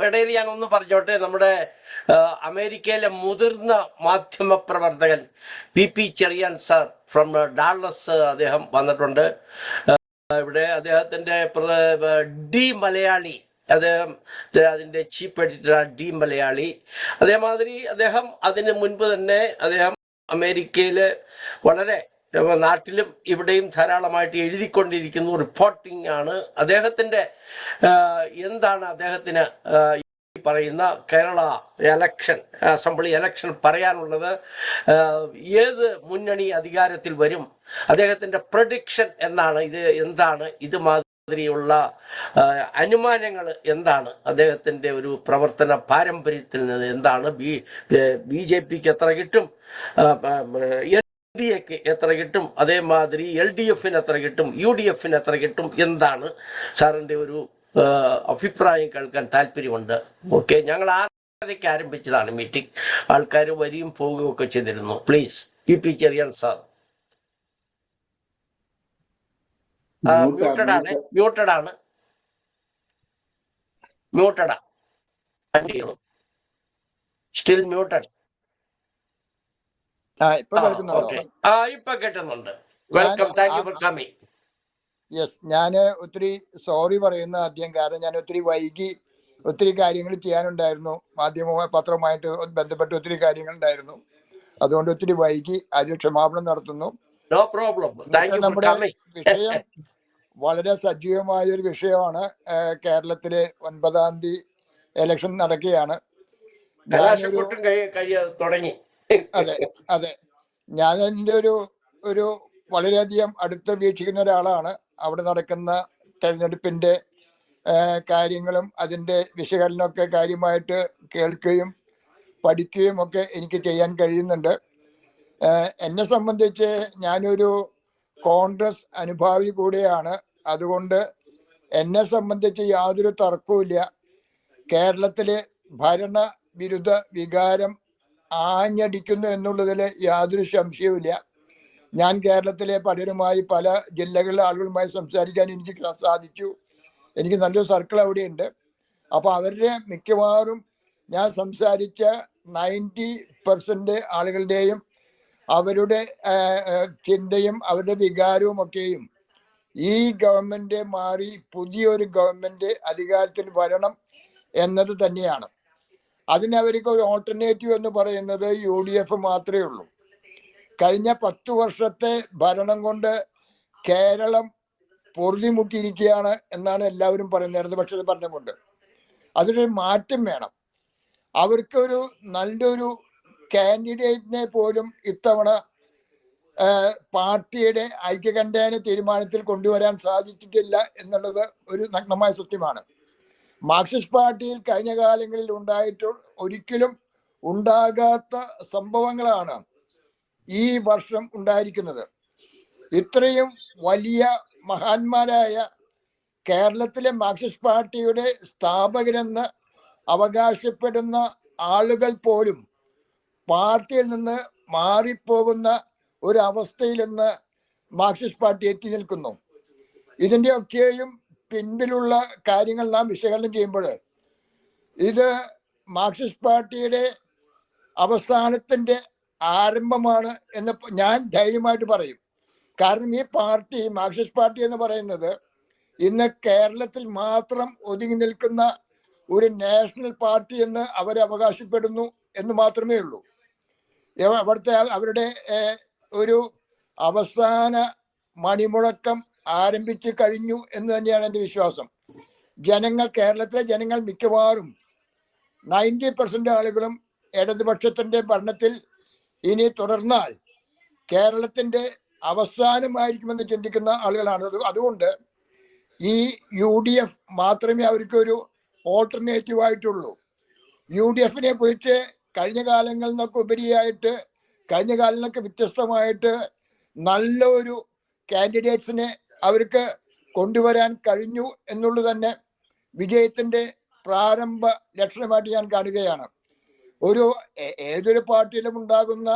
ഇടയിൽ ഞാൻ ഒന്ന് പറഞ്ഞോട്ടെ. നമ്മുടെ അമേരിക്കയിലെ മുതിർന്ന മാധ്യമ പ്രവർത്തകൻ P Cherian sir from Dallas അദ്ദേഹം വന്നിട്ടുണ്ട്. ഇവിടെ അദ്ദേഹത്തിൻ്റെ ഡി മലയാളി, അദ്ദേഹം അതിൻ്റെ ചീഫ് എഡിറ്റർ ഡി മലയാളി. അതേമാതിരി അദ്ദേഹം അതിന് മുൻപ് തന്നെ അദ്ദേഹം അമേരിക്കയിൽ വളരെ നാട്ടിലും ഇവിടെയും ധാരാളമായിട്ട് എഴുതിക്കൊണ്ടിരിക്കുന്നു. റിപ്പോർട്ടിംഗ് ആണ് അദ്ദേഹത്തിൻ്റെ. എന്താണ് അദ്ദേഹത്തിന് ഈ പറയുന്ന കേരള എലക്ഷൻ, അസംബ്ലി എലക്ഷൻ പറയാനുള്ളത്? ഏത് മുന്നണി അധികാരത്തിൽ വരും? അദ്ദേഹത്തിൻ്റെ പ്രഡിക്ഷൻ എന്നാണ് ഇത്? എന്താണ് ഇത് മാതിരിയുള്ള അനുമാനങ്ങൾ? എന്താണ് അദ്ദേഹത്തിൻ്റെ ഒരു പ്രവർത്തന പാരമ്പര്യത്തിൽ നിന്ന്? എന്താണ് ബി ജെ പിക്ക് എത്ര കിട്ടും, എൻഡിഎക്ക് എത്ര കിട്ടും, അതേമാതിരി LDFന് എത്ര കിട്ടും, UDFന് എത്ര കിട്ടും? എന്താണ് സാറിൻ്റെ ഒരു അഭിപ്രായം കേൾക്കാൻ താല്പര്യമുണ്ട്. ഓക്കെ, ഞങ്ങൾ 6:30 ആരംഭിച്ചതാണ് മീറ്റിംഗ്. ആൾക്കാർ വരികയും പോവുകയും ഒക്കെ ചെയ്തിരുന്നു. Please P Cherian sir. മ്യൂട്ടഡാ സ്റ്റിൽ മ്യൂട്ടഡ്. ഇപ്പൊ കേട്ടുന്നുണ്ട്. Welcome, thank you for coming. Yes, ഞാൻ ഒത്തിരി സോറി പറയുന്ന ആദ്യം. കാരണം ഞാൻ ഒത്തിരി വൈകി, ഒത്തിരി കാര്യങ്ങൾ ചെയ്യാനുണ്ടായിരുന്നു. പത്രവുമായിട്ട് ബന്ധപ്പെട്ട് ഒത്തിരി കാര്യങ്ങളുണ്ടായിരുന്നു. അതുകൊണ്ട് ഒത്തിരി വൈകി. അതിൽ ക്ഷമാപണം നടത്തുന്നു. No problem. നമ്മുടെ വിഷയം വളരെ സജീവമായ ഒരു വിഷയമാണ്. കേരളത്തിലെ 9-ാം തീയതി എലക്ഷൻ നടക്കുകയാണ്. അതെ അതെ, ഞാൻ എൻ്റെ ഒരു വളരെയധികം അടുത്ത് വീക്ഷിക്കുന്ന ഒരാളാണ്. അവിടെ നടക്കുന്ന തെരഞ്ഞെടുപ്പിൻ്റെ കാര്യങ്ങളും അതിൻ്റെ വിശകലനമൊക്കെ കാര്യമായിട്ട് കേൾക്കുകയും പഠിക്കുകയും ഒക്കെ എനിക്ക് ചെയ്യാൻ കഴിയുന്നുണ്ട്. എന്നെ സംബന്ധിച്ച് ഞാനൊരു കോൺഗ്രസ് അനുഭാവി കൂടെയാണ്. അതുകൊണ്ട് എന്നെ സംബന്ധിച്ച് യാതൊരു തർക്കവുമില്ല. കേരളത്തിലെ ഭരണവിരുദ്ധ വികാരം ആഞ്ഞടിക്കുന്നു എന്നുള്ളതിൽ യാതൊരു സംശയവുമില്ല. ഞാൻ കേരളത്തിലെ പലരുമായി, പല ജില്ലകളിലെ ആളുകളുമായി സംസാരിക്കാൻ എനിക്ക് സാധിച്ചു. എനിക്ക് നല്ലൊരു സർക്കിൾ അവിടെയുണ്ട്. അപ്പോൾ അവരുടെ മിക്കവാറും ഞാൻ സംസാരിച്ച 90% ആളുകളുടെയും അവരുടെ ചിന്തയും അവരുടെ വികാരവും ഒക്കെയും ഈ ഗവൺമെൻറ് മാറി പുതിയൊരു ഗവൺമെൻറ് അധികാരത്തിൽ വരണം എന്നത് തന്നെയാണ്. അതിനവർക്ക് ഒരു ഓൾട്ടർനേറ്റീവ് എന്ന് പറയുന്നത് UDF മാത്രമേ ഉള്ളൂ. കഴിഞ്ഞ 10 വർഷത്തെ ഭരണം കൊണ്ട് കേരളം പൊറുതിമുട്ടിയിരിക്കുകയാണ് എന്നാണ് എല്ലാവരും പറയുന്നത്, ഇടതുപക്ഷത്തെ പറഞ്ഞുകൊണ്ട്. അതിനൊരു മാറ്റം വേണം. അവർക്കൊരു നല്ലൊരു കാൻഡിഡേറ്റിനെ പോലും ഇത്തവണ പാർട്ടിയുടെ ഐക്യകണ്ഠേന തീരുമാനത്തിൽ കൊണ്ടുവരാൻ സാധിച്ചിട്ടില്ല എന്നുള്ളത് ഒരു നഗ്നമായ സത്യമാണ്. മാർക്സിസ്റ്റ് പാർട്ടിയിൽ കഴിഞ്ഞ കാലങ്ങളിൽ ഒരിക്കലും ഉണ്ടാകാത്ത സംഭവങ്ങളാണ് ഈ വർഷം ഉണ്ടായിരിക്കുന്നത്. ഇത്രയും വലിയ മഹാന്മാരായ കേരളത്തിലെ മാർക്സിസ്റ്റ് പാർട്ടിയുടെ സ്ഥാപകരെന്ന് അവകാശപ്പെടുന്ന ആളുകൾ പോലും പാർട്ടിയിൽ നിന്ന് മാറിപ്പോകുന്ന ഒരു അവസ്ഥയിൽ നിന്ന് മാർക്സിസ്റ്റ് പാർട്ടി എത്തി നിൽക്കുന്നു. ഇതിൻ്റെയൊക്കെയും പിൻപിലുള്ള കാര്യങ്ങൾ നാം വിശകലനം ചെയ്യുമ്പോൾ ഇത് മാർക്സിസ്റ്റ് പാർട്ടിയുടെ അവസാനത്തിൻ്റെ ആരംഭമാണ് എന്ന് ഞാൻ ധൈര്യമായിട്ട് പറയും. കാരണം ഈ പാർട്ടി, മാർക്സിസ്റ്റ് പാർട്ടി എന്ന് പറയുന്നത് ഇന്ന് കേരളത്തിൽ മാത്രം ഒതുങ്ങി നിൽക്കുന്ന ഒരു നാഷണൽ പാർട്ടി എന്ന് അവർ അവകാശപ്പെടുന്നു എന്ന് മാത്രമേ ഉള്ളൂ. അവരുടെ ഒരു അവസാന മണിമുഴക്കം ആരംഭിച്ചു കഴിഞ്ഞു എന്ന് തന്നെയാണ് എൻ്റെ വിശ്വാസം. കേരളത്തിലെ ജനങ്ങൾ മിക്കവാറും 90% ആളുകളും ഇടതുപക്ഷത്തിൻ്റെ ഭരണത്തിൽ ഇനി തുടർന്നാൽ കേരളത്തിൻ്റെ അവസാനമായിരിക്കുമെന്ന് ചിന്തിക്കുന്ന ആളുകളാണ്. അതുകൊണ്ട് ഈ UDF മാത്രമേ അവർക്കൊരു ഓൾട്ടർനേറ്റീവ് ആയിട്ടുള്ളൂ. UDFനെ കുറിച്ച് കഴിഞ്ഞ കാലങ്ങളിൽ നിന്നൊക്കെ ഉപരിയായിട്ട്, കഴിഞ്ഞ കാലങ്ങളൊക്കെ വ്യത്യസ്തമായിട്ട് നല്ലൊരു കാൻഡിഡേറ്റ്സിനെ അവർക്ക് കൊണ്ടുവരാൻ കഴിഞ്ഞു എന്നുള്ളത് തന്നെ വിജയത്തിൻ്റെ പ്രാരംഭ ലക്ഷണമായിട്ട് ഞാൻ കാണുകയാണ്. ഏതൊരു പാർട്ടിയിലും ഉണ്ടാകുന്ന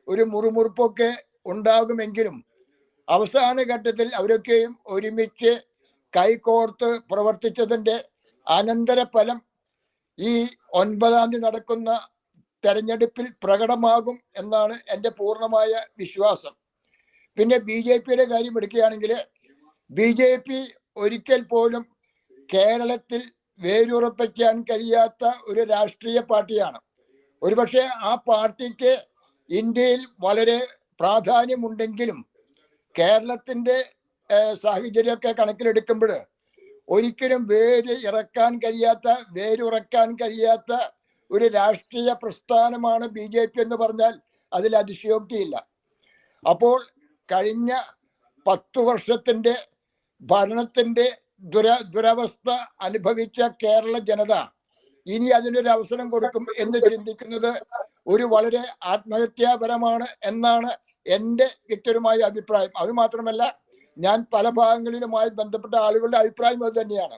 ഒരു മുറുമുറുപ്പൊക്കെ ഉണ്ടാകുമെങ്കിലും അവസാന ഘട്ടത്തിൽ അവരൊക്കെയും ഒരുമിച്ച് കൈകോർത്ത് പ്രവർത്തിച്ചതിൻ്റെ അനന്തരഫലം ഈ 9-ാം തീയതി നടക്കുന്ന തെരഞ്ഞെടുപ്പിൽ പ്രകടമാകും എന്നാണ് എൻ്റെ പൂർണ്ണമായ വിശ്വാസം. പിന്നെ BJPയുടെ കാര്യം എടുക്കുകയാണെങ്കിൽ BJP ഒരിക്കൽ പോലും കേരളത്തിൽ വേരുറപ്പിക്കാൻ കഴിയാത്ത ഒരു രാഷ്ട്രീയ പാർട്ടിയാണ്. ഒരുപക്ഷെ ആ പാർട്ടിക്ക് ഇന്ത്യയിൽ വളരെ പ്രാധാന്യമുണ്ടെങ്കിലും കേരളത്തിൻ്റെ സാഹചര്യമൊക്കെ കണക്കിലെടുക്കുമ്പോൾ ഒരിക്കലും വേരുറക്കാൻ കഴിയാത്ത ഒരു രാഷ്ട്രീയ പ്രസ്ഥാനമാണ് BJP എന്ന് പറഞ്ഞാൽ അതിൽ അതിശയോക്തിയില്ല. അപ്പോൾ കഴിഞ്ഞ 10 വർഷത്തിൻ്റെ ഭരണത്തിൻ്റെ ദുരവസ്ഥ അനുഭവിച്ച കേരള ജനത ഇനി അതിനൊരു അവസരം കൊടുക്കും എന്ന് ചിന്തിക്കുന്നത് ഒരു വളരെ ആത്മഹത്യാപരമാണ് എന്നാണ് എൻ്റെ വ്യക്തിപരമായ അഭിപ്രായം. അതുമാത്രമല്ല, ഞാൻ പല ഭാഗങ്ങളിലുമായി ബന്ധപ്പെട്ട ആളുകളുടെ അഭിപ്രായം അത് തന്നെയാണ്.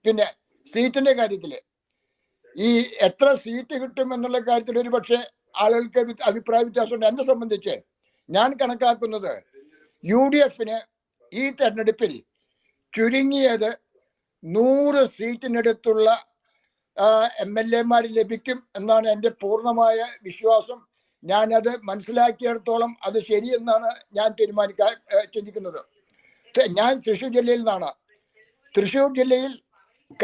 പിന്നെ സീറ്റിന്റെ കാര്യത്തിൽ ഈ എത്ര സീറ്റ് കിട്ടും എന്നുള്ള കാര്യത്തിൽ ഒരു പക്ഷേ ആളുകൾക്ക് അഭിപ്രായ വ്യത്യാസമുണ്ട്. എന്നെ സംബന്ധിച്ച് ഞാൻ കണക്കാക്കുന്നത് UDFന് ഈ തെരഞ്ഞെടുപ്പിൽ ചുരുങ്ങിയത് 100 സീറ്റിനടുത്തുള്ള MLA ലഭിക്കും എന്നാണ് എൻ്റെ പൂർണ്ണമായ വിശ്വാസം. ഞാനത് മനസ്സിലാക്കിയിടത്തോളം അത് ശരിയെന്നാണ് ഞാൻ ചിന്തിക്കുന്നത്. ഞാൻ തൃശ്ശൂർ ജില്ലയിൽ നിന്നാണ്. തൃശ്ശൂർ ജില്ലയിൽ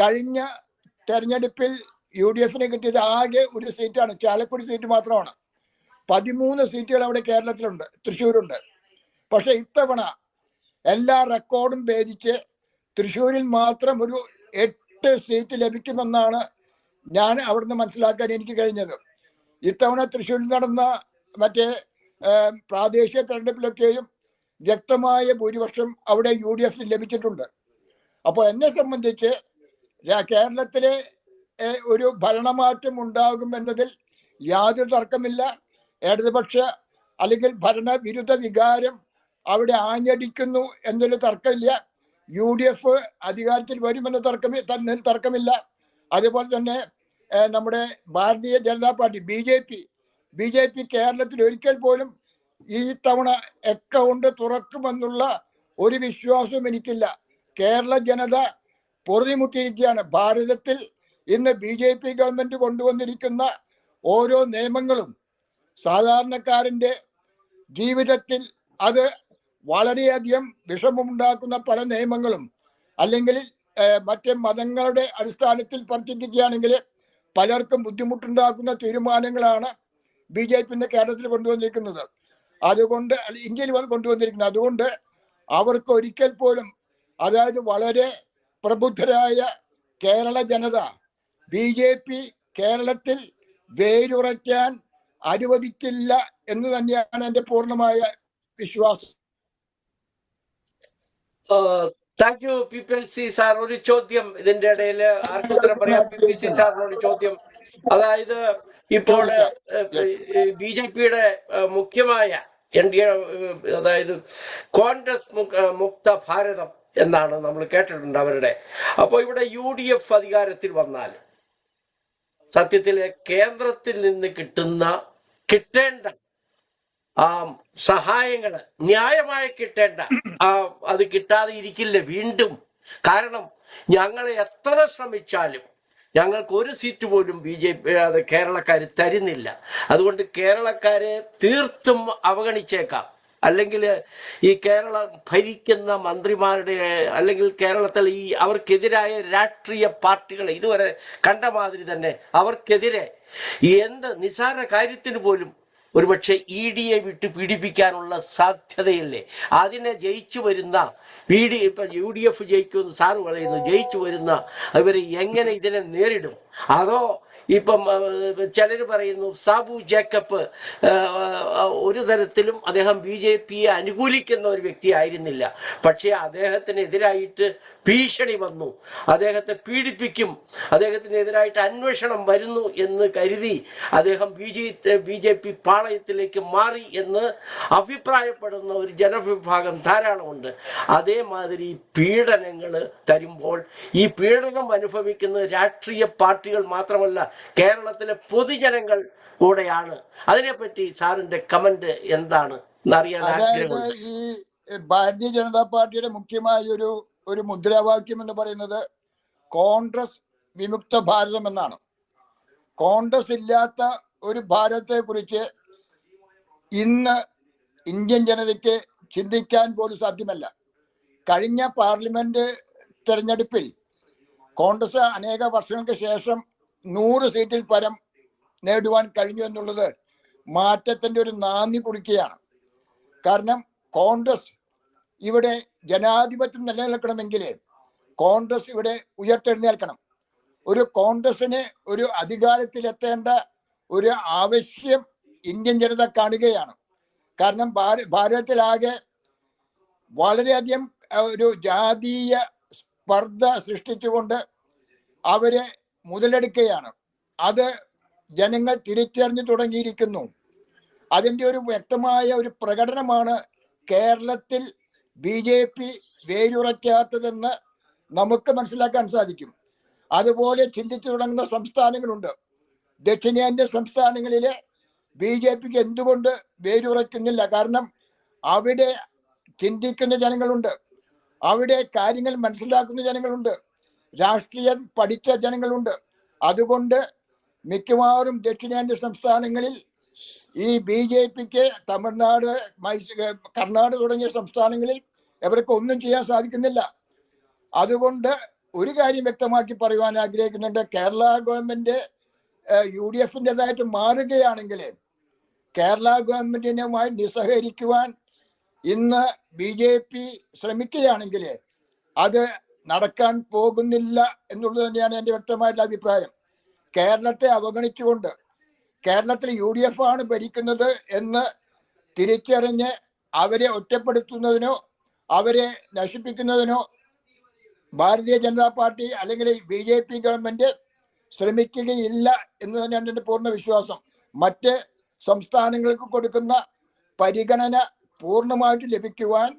കഴിഞ്ഞ തെരഞ്ഞെടുപ്പിൽ UDFന് കിട്ടിയത് ആകെ ഒരു സീറ്റാണ്, ചാലക്കുടി സീറ്റ് മാത്രമാണ്. 13 സീറ്റുകൾ അവിടെ കേരളത്തിലുണ്ട്, തൃശ്ശൂരുണ്ട്. പക്ഷെ ഇത്തവണ എല്ലാ റെക്കോർഡും ഭേദിച്ച് തൃശ്ശൂരിൽ മാത്രം ഒരു 8 സീറ്റ് ലഭിക്കുമെന്നാണ് ഞാൻ അവിടുന്ന് മനസ്സിലാക്കാൻ എനിക്ക് കഴിഞ്ഞത്. ഇത്തവണ തൃശ്ശൂരിൽ നടന്ന മറ്റേ പ്രാദേശിക തെരഞ്ഞെടുപ്പിലൊക്കെയും വ്യക്തമായ ഭൂരിപക്ഷം അവിടെ UDFന് ലഭിച്ചിട്ടുണ്ട്. അപ്പോൾ എന്നെ സംബന്ധിച്ച് കേരളത്തിലെ ഒരു ഭരണമാറ്റം ഉണ്ടാകും എന്നതിൽ യാതൊരു തർക്കമില്ല. ഇടതുപക്ഷ അല്ലെങ്കിൽ ഭരണവിരുദ്ധ വികാരം അവിടെ ആഞ്ഞടിക്കുന്നു എന്നൊരു തർക്കമില്ല. UDF അധികാരത്തിൽ വരുമെന്ന തർക്കമില്ല. അതുപോലെ തന്നെ നമ്മുടെ ഭാരതീയ ജനതാ പാർട്ടി BJP കേരളത്തിൽ ഒരിക്കൽ പോലും ഈ തവണ അക്കൗണ്ട് തുറക്കുമെന്നുള്ള ഒരു വിശ്വാസവും എനിക്കില്ല. കേരള ജനത പൊറുതിമുട്ടിയിരിക്കുകയാണ്. ഭാരതത്തിൽ ഇന്ന് BJP ഗവൺമെന്റ് കൊണ്ടുവന്നിരിക്കുന്ന ഓരോ നിയമങ്ങളും സാധാരണക്കാരൻ്റെ ജീവിതത്തിൽ അത് വളരെയധികം വിഷമമുണ്ടാക്കുന്ന പല നിയമങ്ങളും, അല്ലെങ്കിൽ മറ്റ് മതങ്ങളുടെ അടിസ്ഥാനത്തിൽ ചിന്തിക്കുകയാണെങ്കിൽ പലർക്കും ബുദ്ധിമുട്ടുണ്ടാക്കുന്ന തീരുമാനങ്ങളാണ് BJP കേരളത്തിൽ കൊണ്ടുവന്നിരിക്കുന്നത്. അതുകൊണ്ട് ഇന്ത്യയിൽ കൊണ്ടുവന്നിരിക്കുന്നത്. അതുകൊണ്ട് അവർക്ക് ഒരിക്കൽ പോലും, അതായത് വളരെ പ്രബുദ്ധരായ കേരള ജനത BJP കേരളത്തിൽ വേരുറയ്ക്കാൻ അനുവദിക്കില്ല എന്ന് തന്നെയാണ് എൻ്റെ പൂർണ്ണമായ വിശ്വാസം. Thank you PPLC sir. ഒരു ചോദ്യം ഇതിന്റെ ഇടയിൽ ആർക്കും ഉത്തരം പറയാം. PPLC സാറിനോട് ചോദ്യം. അതായത് ഇപ്പോൾ BJPയുടെ മുഖ്യമായ NDA, അതായത് കോൺഗ്രസ് മുക്ത ഭാരതം എന്നാണ് നമ്മൾ കേട്ടിട്ടുണ്ട് അവരുടെ. അപ്പോൾ ഇവിടെ UDF അധികാരത്തിൽ വന്നാൽ സത്യത്തിൽ കേന്ദ്രത്തിൽ നിന്ന് കിട്ടേണ്ട സഹായങ്ങള് ന്യായമായി കിട്ടേണ്ട അത് കിട്ടാതെ ഇരിക്കില്ല വീണ്ടും. കാരണം ഞങ്ങൾ എത്ര ശ്രമിച്ചാലും ഞങ്ങൾക്ക് ഒരു സീറ്റ് പോലും BJP അത് കേരളക്കാർ തരുന്നില്ല. അതുകൊണ്ട് കേരളക്കാരെ തീർത്തും അവഗണിച്ചേക്കാം. അല്ലെങ്കിൽ ഈ കേരളം ഭരിക്കുന്ന മന്ത്രിമാരുടെ അല്ലെങ്കിൽ കേരളത്തിൽ ഈ അവർക്കെതിരായ രാഷ്ട്രീയ പാർട്ടികൾ ഇതുവരെ കണ്ട മാതിരി തന്നെ അവർക്കെതിരെ എന്ത് നിസ്സാര കാര്യത്തിന് പോലും ഒരുപക്ഷെ EDയെ വിട്ട് പീഡിപ്പിക്കാനുള്ള സാധ്യതയില്ലേ? അതിനെ ജയിച്ചു വരുന്ന ഇപ്പൊ UDF ജയിക്കുമെന്ന് സാറ് പറയുന്നു. ജയിച്ചു വരുന്ന ഇവർ എങ്ങനെ ഇതിനെ നേരിടും? അതോ ഇപ്പം ചിലർ പറയുന്നു സാബു ജേക്കബ് ഒരു തരത്തിലും അദ്ദേഹം BJPയെ അനുകൂലിക്കുന്ന ഒരു വ്യക്തി ആയിരുന്നില്ല. പക്ഷേ അദ്ദേഹത്തിനെതിരായിട്ട് ഭീഷണി വന്നു, അദ്ദേഹത്തെ പീഡിപ്പിക്കും, അദ്ദേഹത്തിനെതിരായിട്ട് അന്വേഷണം വരുന്നു എന്ന് കരുതി അദ്ദേഹം BJP പാളയത്തിലേക്ക് മാറി എന്ന് അഭിപ്രായപ്പെടുന്ന ഒരു ജനവിഭാഗം ധാരാളമുണ്ട്. അതേമാതിരി പീഡനങ്ങൾ തരുമ്പോൾ ഈ പീഡനം അനുഭവിക്കുന്ന രാഷ്ട്രീയ പാർട്ടികൾ മാത്രമല്ല, കേരളത്തിലെ പൊതുജനങ്ങൾ കൂടെയാണ്. അതിനെപ്പറ്റി സാറിന്റെ കമന്റ് എന്താണ് എന്നറിയാൻ ആഗ്രഹമുണ്ട്. ഈ ഭാരതീയ ജനതാ പാർട്ടിയുടെ മുഖ്യമായ ഒരു മുദ്രാവാക്യം എന്ന് പറയുന്നത് കോൺഗ്രസ് വിമുക്ത ഭാരതം എന്നാണ്. കോൺഗ്രസ് ഇല്ലാത്ത ഒരു ഭാരതത്തെ കുറിച്ച് ഇന്ന് ഇന്ത്യൻ ജനതയ്ക്ക് ചിന്തിക്കാൻ പോലും സാധ്യമല്ല. കഴിഞ്ഞ പാർലമെന്റ് തെരഞ്ഞെടുപ്പിൽ കോൺഗ്രസ് അനേക വർഷങ്ങൾക്ക് ശേഷം 100 സീറ്റിൽ പരം നേടുവാൻ കഴിഞ്ഞു എന്നുള്ളത് മാറ്റത്തിന്റെ ഒരു നാന്ദി കുറിക്കുകയാണ്. കാരണം കോൺഗ്രസ് ഇവിടെ ജനാധിപത്യം നിലനിൽക്കണമെങ്കിൽ കോൺഗ്രസ് ഇവിടെ ഉയർത്തെഴുന്നേൽക്കണം. ഒരു കോൺഗ്രസിന് ഒരു അധികാരത്തിലെത്തേണ്ട ഒരു ആവശ്യം ഇന്ത്യൻ ജനത കാണുകയാണ്. കാരണം ഭാരതത്തിലാകെ വളരെയധികം ഒരു ജാതീയ സ്പർദ്ധ സൃഷ്ടിച്ചുകൊണ്ട് അവരെ മുതലെടുക്കുകയാണ്. അത് ജനങ്ങൾ തിരിച്ചറിഞ്ഞു തുടങ്ങിയിരിക്കുന്നു. അതിൻ്റെ ഒരു വ്യക്തമായ ഒരു പ്രകടനമാണ് കേരളത്തിൽ BJP വേരുറയ്ക്കാത്തതെന്ന് നമുക്ക് മനസ്സിലാക്കാൻ സാധിക്കും. അതുപോലെ ചിന്തിച്ചു തുടങ്ങുന്ന സംസ്ഥാനങ്ങളുണ്ട്. ദക്ഷിണേന്ത്യൻ സംസ്ഥാനങ്ങളിലെ BJPക്ക് എന്തുകൊണ്ട് വേരുറയ്ക്കുന്നില്ല? കാരണം അവിടെ ചിന്തിക്കുന്ന ജനങ്ങളുണ്ട്, അവിടെ കാര്യങ്ങൾ മനസ്സിലാക്കുന്ന ജനങ്ങളുണ്ട്, രാഷ്ട്രീയം പഠിച്ച ജനങ്ങളുണ്ട്. അതുകൊണ്ട് മിക്കവാറും ദക്ഷിണേന്ത്യൻ സംസ്ഥാനങ്ങളിൽ ഈ BJPക്ക് തമിഴ്നാട്, കർണാടക തുടങ്ങിയ സംസ്ഥാനങ്ങളിൽ അവർക്ക് ഒന്നും ചെയ്യാൻ സാധിക്കുന്നില്ല. അതുകൊണ്ട് ഒരു കാര്യം വ്യക്തമാക്കി പറയുവാൻ ആഗ്രഹിക്കുന്നുണ്ട്. കേരള ഗവൺമെന്റ് UDFൻ്റെതായിട്ട് മാറുകയാണെങ്കിൽ കേരള ഗവൺമെന്റിനുമായി നിസ്സഹകരിക്കുവാൻ ഇന്ന് BJP ശ്രമിക്കുകയാണെങ്കിൽ അത് നടക്കാൻ പോകുന്നില്ല എന്നുള്ളത് തന്നെയാണ് എൻ്റെ വ്യക്തമായിട്ടുള്ള അഭിപ്രായം. കേരളത്തെ അവഗണിച്ചുകൊണ്ട് കേരളത്തിൽ UDF ആണ് ഭരിക്കുന്നത് എന്ന് തിരിച്ചറിഞ്ഞ് അവരെ ഒറ്റപ്പെടുത്തുന്നതിനോ അവരെ നശിപ്പിക്കുന്നതിനോ ഭാരതീയ ജനതാ പാർട്ടി അല്ലെങ്കിൽ BJP ഗവൺമെന്റ് ശ്രമിക്കുകയില്ല എന്ന് തന്നെയാണ് എൻ്റെ പൂർണ്ണ വിശ്വാസം. മറ്റ് സംസ്ഥാനങ്ങൾക്ക് കൊടുക്കുന്ന പരിഗണന പൂർണ്ണമായിട്ട് ലഭിക്കുവാൻ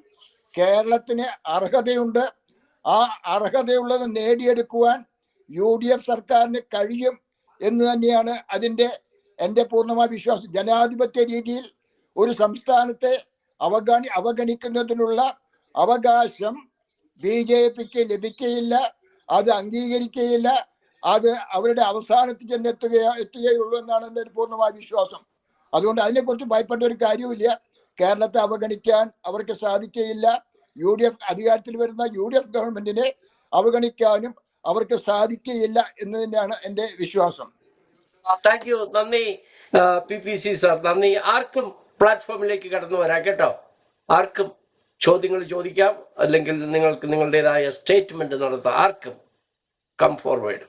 കേരളത്തിന് അർഹതയുണ്ട്. ആ അർഹതയുള്ളത് നേടിയെടുക്കുവാൻ UDF സർക്കാരിന് കഴിയും എന്ന് തന്നെയാണ് എൻ്റെ പൂർണ്ണമായ വിശ്വാസം. ജനാധിപത്യ രീതിയിൽ ഒരു സംസ്ഥാനത്തെ അവഗണിക്കുന്നതിനുള്ള അവകാശം BJPക്ക് ലഭിക്കുകയില്ല, അത് അംഗീകരിക്കുകയില്ല. അത് അവരുടെ അവസാനത്തിൽ ചെന്ന് എത്തുകയുള്ളൂ എന്നാണ് എൻ്റെ പൂർണ്ണമായ വിശ്വാസം. അതുകൊണ്ട് അതിനെക്കുറിച്ച് ഭയപ്പെട്ട ഒരു കാര്യവുമില്ല. കേരളത്തെ അവഗണിക്കാൻ അവർക്ക് സാധിക്കുകയില്ല. UDF അധികാരത്തിൽ വരുന്ന UDF ഗവൺമെന്റിനെ അവഗണിക്കാനും അവർക്ക് സാധിക്കുകയില്ല എന്ന് തന്നെയാണ് എൻ്റെ വിശ്വാസം. താങ്ക് യു, നന്ദി PPC സാർ, നന്ദി. ആർക്കും പ്ലാറ്റ്ഫോമിലേക്ക് കടന്നു വരാം കേട്ടോ. ആർക്കും ചോദ്യങ്ങൾ ചോദിക്കാം, അല്ലെങ്കിൽ നിങ്ങൾക്ക് നിങ്ങളുടേതായ സ്റ്റേറ്റ്മെന്റ് നടത്താം. ആർക്കും കം ഫോർവേഡ്.